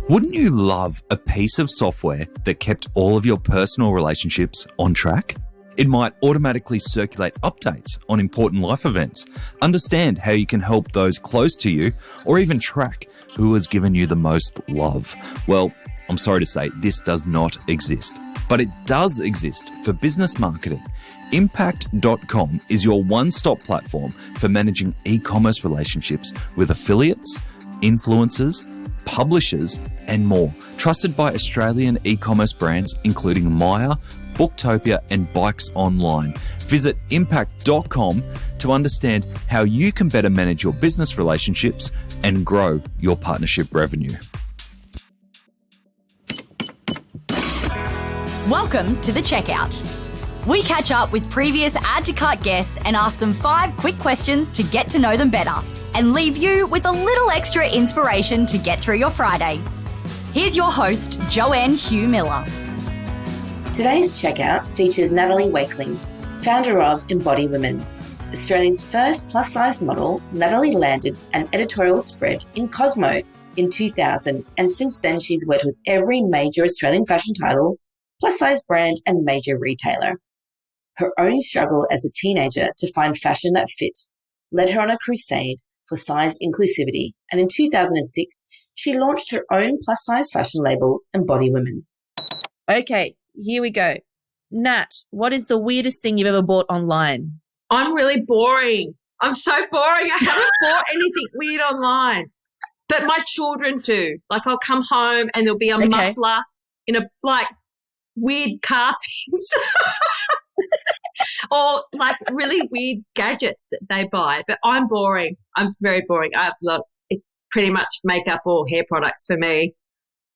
Wouldn't you love a piece of software that kept all of your personal relationships on track? It might automatically circulate updates on important life events, understand how you can help those close to you, or even track who has given you the most love. Well, I'm sorry to say, this does not exist. But it does exist for business marketing. Impact.com is your one-stop platform for managing e-commerce relationships with affiliates, influencers, publishers, and more. Trusted by Australian e-commerce brands including Maya, Booktopia, and Bikes Online. Visit impact.com to understand how you can better manage your business relationships and grow your partnership revenue. Welcome to The Checkout. We catch up with previous Add to Cart guests and ask them 5 quick questions to get to know them better and leave you with a little extra inspiration to get through your Friday. Here's your host, Joanne Hugh Miller. Today's Checkout features Natalie Wakeling, founder of Embody Women. Australia's first plus-size model, Natalie landed an editorial spread in Cosmo in 2000, and since then she's worked with every major Australian fashion title, plus-size brand and major retailer. Her own struggle as a teenager to find fashion that fit led her on a crusade for size inclusivity, and in 2006, she launched her own plus-size fashion label, Embody Women. Okay, here we go. Nat, what is the weirdest thing you've ever bought online? I'm really boring. I'm so boring. I haven't bought anything weird online. But my children do. Like I'll come home and there'll be a muffler in a weird car things. Or really weird gadgets that they buy. But I'm boring. I'm very boring. It's pretty much makeup or hair products for me.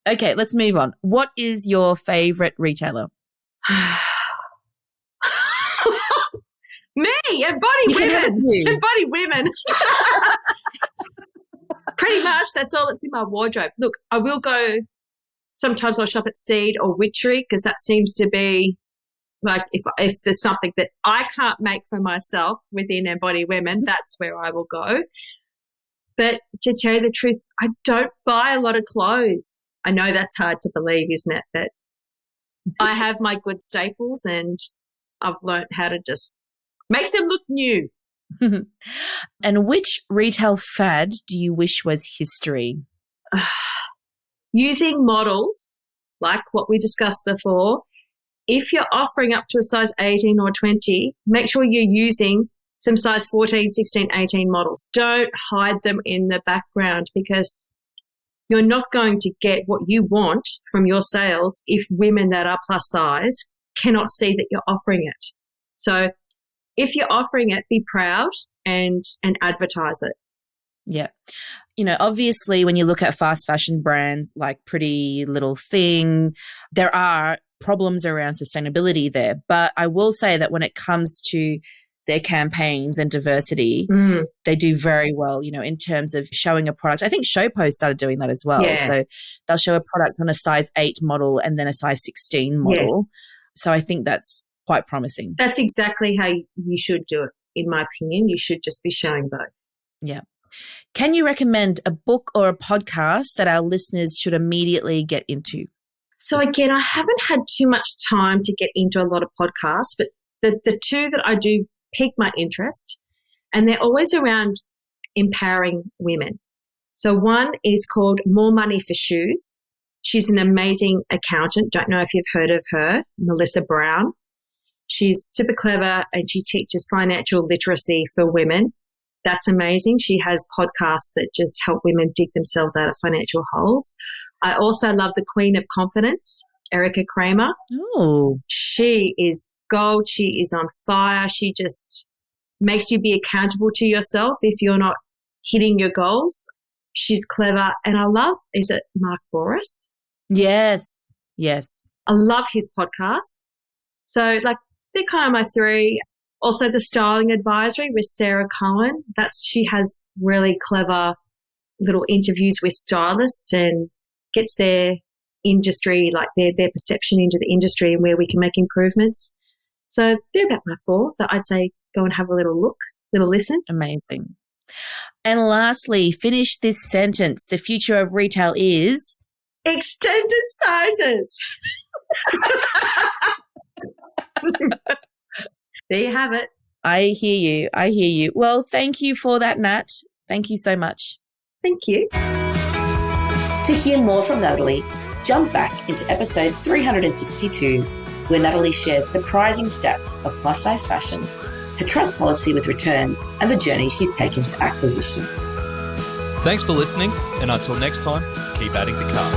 Okay, let's move on. What is your favourite retailer? Me, Embody Women. Embody Women. Pretty much that's all that's in my wardrobe. Look, I will go, sometimes I'll shop at Seed or Witchery because that seems to be if there's something that I can't make for myself within Embody Women, that's where I will go. But to tell you the truth, I don't buy a lot of clothes. I know that's hard to believe, isn't it? But I have my good staples and I've learned how to just make them look new. And which retail fad do you wish was history? Using models, like what we discussed before, if you're offering up to a size 18 or 20, make sure you're using some size 14, 16, 18 models. Don't hide them in the background because you're not going to get what you want from your sales if women that are plus size cannot see that you're offering it. So if you're offering it, be proud and advertise it. Yeah. Obviously when you look at fast fashion brands like Pretty Little Thing, there are problems around sustainability there. But I will say that when it comes to their campaigns and diversity, they do very well, in terms of showing a product. I think Showpo started doing that as well. Yeah. So they'll show a product on a size 8 model and then a size 16 model. Yes. So I think that's quite promising. That's exactly how you should do it, in my opinion. You should just be showing both. Yeah. Can you recommend a book or a podcast that our listeners should immediately get into? So again, I haven't had too much time to get into a lot of podcasts, but the two that I do pique my interest, and they're always around empowering women. So one is called More Money for Shoes. She's an amazing accountant. Don't know if you've heard of her, Melissa Brown. She's super clever and she teaches financial literacy for women. That's amazing. She has podcasts that just help women dig themselves out of financial holes. I also love the Queen of Confidence, Erica Kramer. Oh. She is gold. She is on fire. She just makes you be accountable to yourself if you're not hitting your goals. She's clever. And I love, is it Mark Boris? Yes. I love his podcast. So they're kind of my 3. Also the Styling Advisory with Sarah Cohen. She has really clever little interviews with stylists and gets their industry, their perception into the industry and where we can make improvements. So they're about my 4 that I'd say go and have a little look, little listen. Amazing. And lastly, finish this sentence. The future of retail is? extended sizes. There you have it. I hear you. I hear you. Well, thank you for that, Nat. Thank you so much. Thank you. To hear more from Natalie, jump back into episode 362, where Natalie shares surprising stats of plus-size fashion, her trust policy with returns, and the journey she's taken to acquisition. Thanks for listening, and until next time, keep adding to cart.